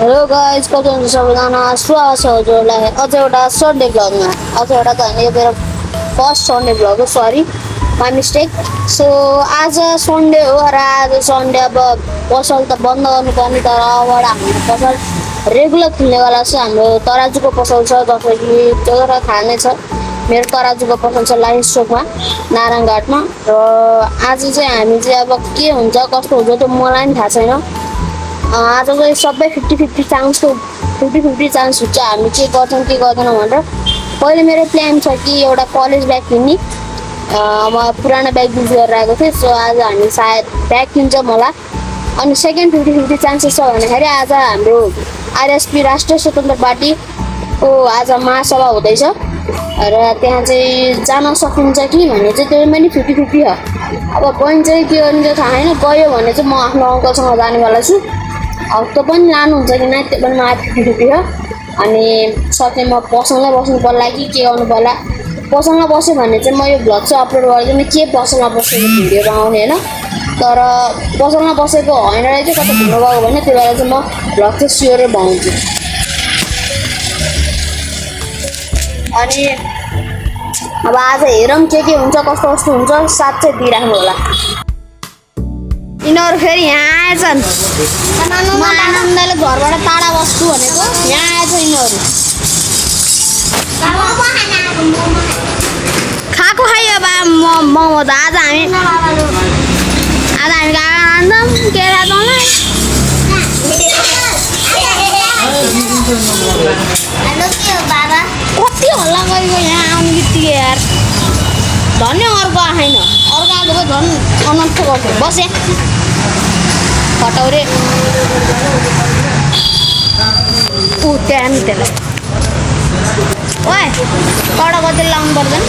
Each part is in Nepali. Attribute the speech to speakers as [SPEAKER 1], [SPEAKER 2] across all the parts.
[SPEAKER 1] हेलो गाइस, कस्तो हुनुहुन्छ सबैजना? स्वागत छ हजुरलाई अझ एउटा सन्डे भ्लगमा। अझ एउटा त होइन, यो मेरो फर्स्ट सन्डे भ्लग हो। Sorry, my mistake. सो आज सन्डे हो र आज सन्डे अब पसल त बन्द गर्नुपर्ने, तर अबबाट हाम्रो पसल रेगुलर खुल्नेवाला छ। हाम्रो तराजुको पसल छ, जसमा कि त्यो त थाहा नै छ। मेरो तराजुको पसल छ लाइन चोकमा, नारायणघाटमा। र आज चाहिँ हामी चाहिँ अब के हुन्छ कस्तो हुन्छ त्यो मलाई पनि थाहा छैन। आज चाहिँ सबै 50-50 चान्सको 50-50 चान्स हुन्छ हामी के गर्छौँ के गर्दैनौँ भनेर। पहिले मेरो प्लान छ कि एउटा कलेज ब्याग किन्ने। म पुरानो ब्याग युज गरेर आएको थिएँ, सो आज हामी सायद ब्याग किन्छौँ होला। अनि सेकेन्ड 50-50 चान्सेस छ भन्दाखेरि आज हाम्रो आरएसपी राष्ट्रिय स्वतन्त्र पार्टीको आज महासभा हुँदैछ र त्यहाँ चाहिँ जान सकिन्छ कि भन्ने चाहिँ त्यो पनि 50-50 हो। अब पोइन्ट चाहिँ के गरिन्छ थाहा छैन। गयो भने चाहिँ म आफ्नो अङ्कलसँग जानेवाला छु। अब त्यो पनि लानुहुन्छ कि न त्यो पनि मलाई 50-50 हो। अनि सके म पसलमै बस्नु पर्ला कि के गर्नु पर्ला। पसलमा बस्यो भने चाहिँ म यो भ्लग चाहिँ अपलोड गर्दिनँ के पसलमा बसेको भिडियो बनाउने होइन। तर पसलमा बसेको होइन रहेछ कता घुम्नु गएको भने त्यो बेला चाहिँ म भ्लग चाहिँ स्योरै बनाउँछु। अनि अब आज हेरौँ के हुन्छ कस्तो कस्तो हुन्छ, साथ चाहिँ दिइराख्नु होला। यिनीहरू फेरि यहाँ आएछन्। म आनन्दले घरबाट टाढा बस्छु भनेको यहाँ आएछ यिनीहरू। खाएको खायो बा मोमो त आज हामी गएको खान्छौँ के खान्छौँ कति हल्ला गरेको यहाँ आउनु बित्तिकै यार। धन्य अर्को आएन, अर्को आएको भए झन् अनर्थ गर्छु। बसेँ फटाउरे ऊ त्यहाँ नि त्यसलाई ओए कडा कति लाउनु पर्दैन।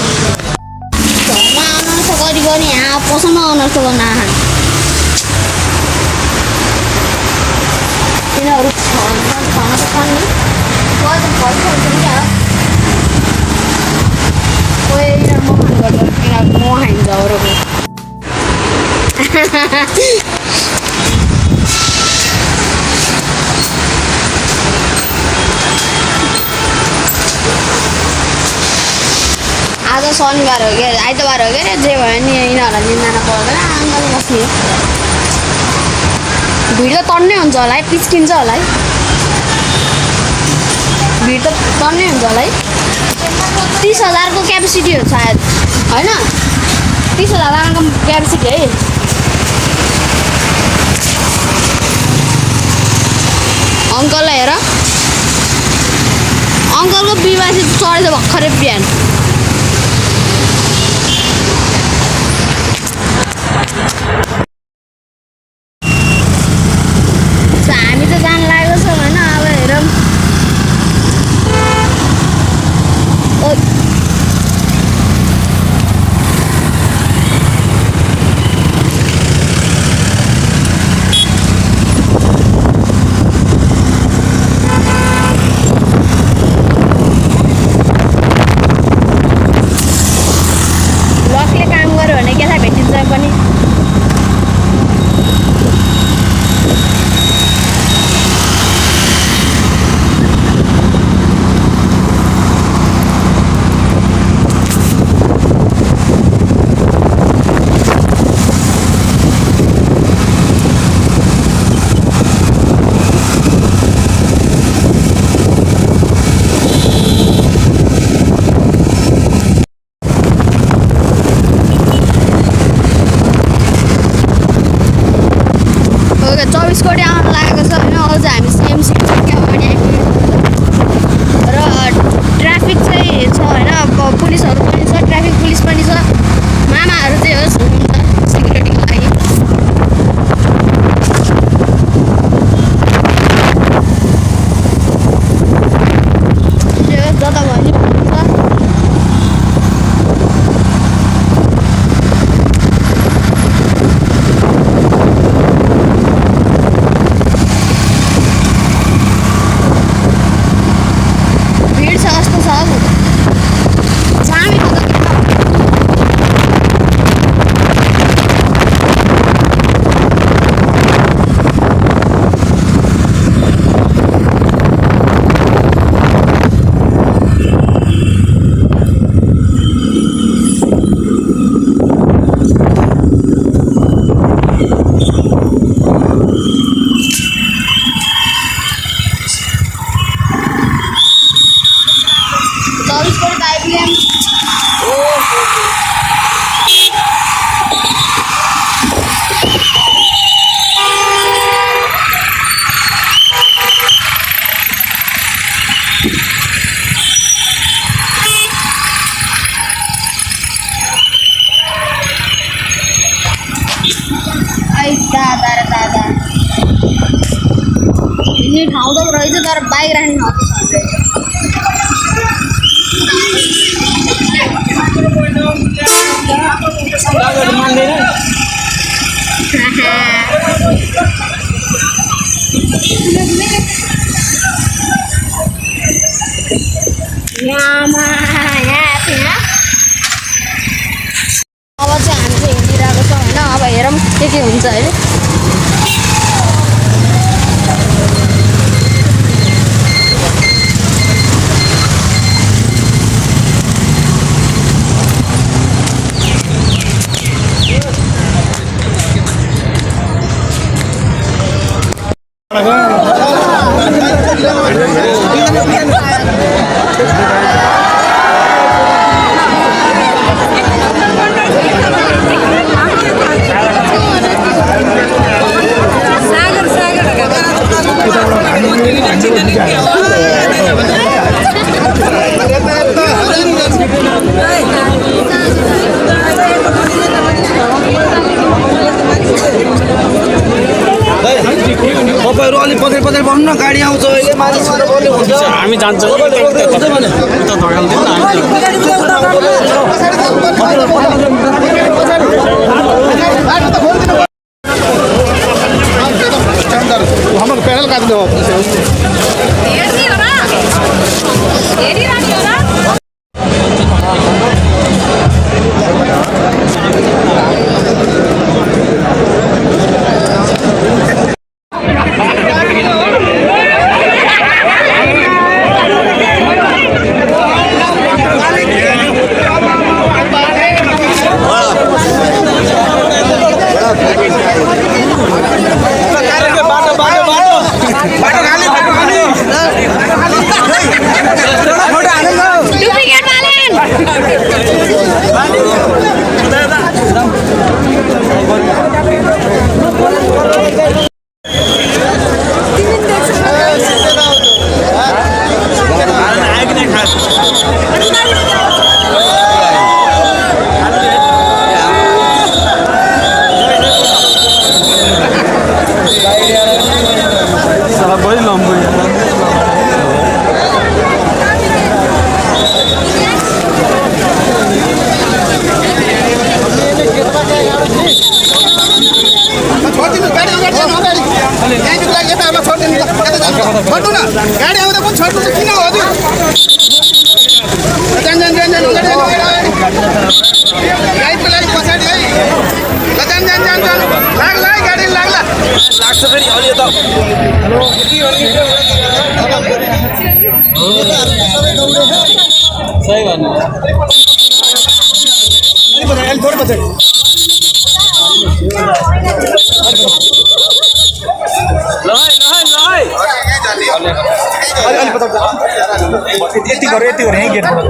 [SPEAKER 1] घरमा अनर्थ गरी यहाँ पसलमा अनर्थ गर्न आँखा यिनीहरू खाना त खानु म खाइन्छ अरूको। आज शनिबार हो क्या, आइतबार हो क्या, जे भयो नि यिनीहरूलाई निन्दान पर्दैन। आँगन बस्ने भिड त टन्नै हुन्छ होला है, पिस्किन्छ होला है। भिड त टन्नै हुन्छ होला है। 30,000 को क्यापेसिटी हो सायद होइन, 30,000 को क्यापेसिटी है। अङ्कललाई हेर, अङ्कलको बिमारी चढेछ भर्खरै बिहान। हामी त जान लागेको छ होइन। अब हेरौँ लकले काम गर्यो भने के थाहा भेटिन्छ पनि। ओके 24 कोटी आउन लागेको छ होइन। अझ हामी सिएमसी अगाडि आइपुग्यौँ र ट्राफिक चाहिँ छ होइन। पुलिसहरू पनि छ, ट्राफिक पुलिस पनि छ। मामाहरू चाहिँ होस् हुनुहुन्छ सिक्युरिटीको लागि। जे होस् जता भयो नि हुनुहुन्छ। हिँड्ने ठाउँ त रहेछ तर बाइक राख्ने ठाउँ अब चाहिँ हामी चाहिँ हिँडिरहेको छौँ होइन अब हेरौँ के हुन्छ अहिले
[SPEAKER 2] तपाईँहरू अलिक पछाडि पछाडि बस्नु न गाडी आउँछ अहिले मानिसहरू बोल्ने हुन्छ
[SPEAKER 3] हामी जान्छौँ
[SPEAKER 4] हाम्रो प्यानल काट्नु छोड्नु न गाडी आउँदा पनि छोड्नु त किन हो हजुर जान जान जान जान गाडीको लागि पछाडि है जान जान जान जान लाग्ला है गाडी लाग्ला लाग्छ फेरि अलि त सही भन्नु अलि थोरै पछाडि यति गऱ्यो यहीँ गेटबाट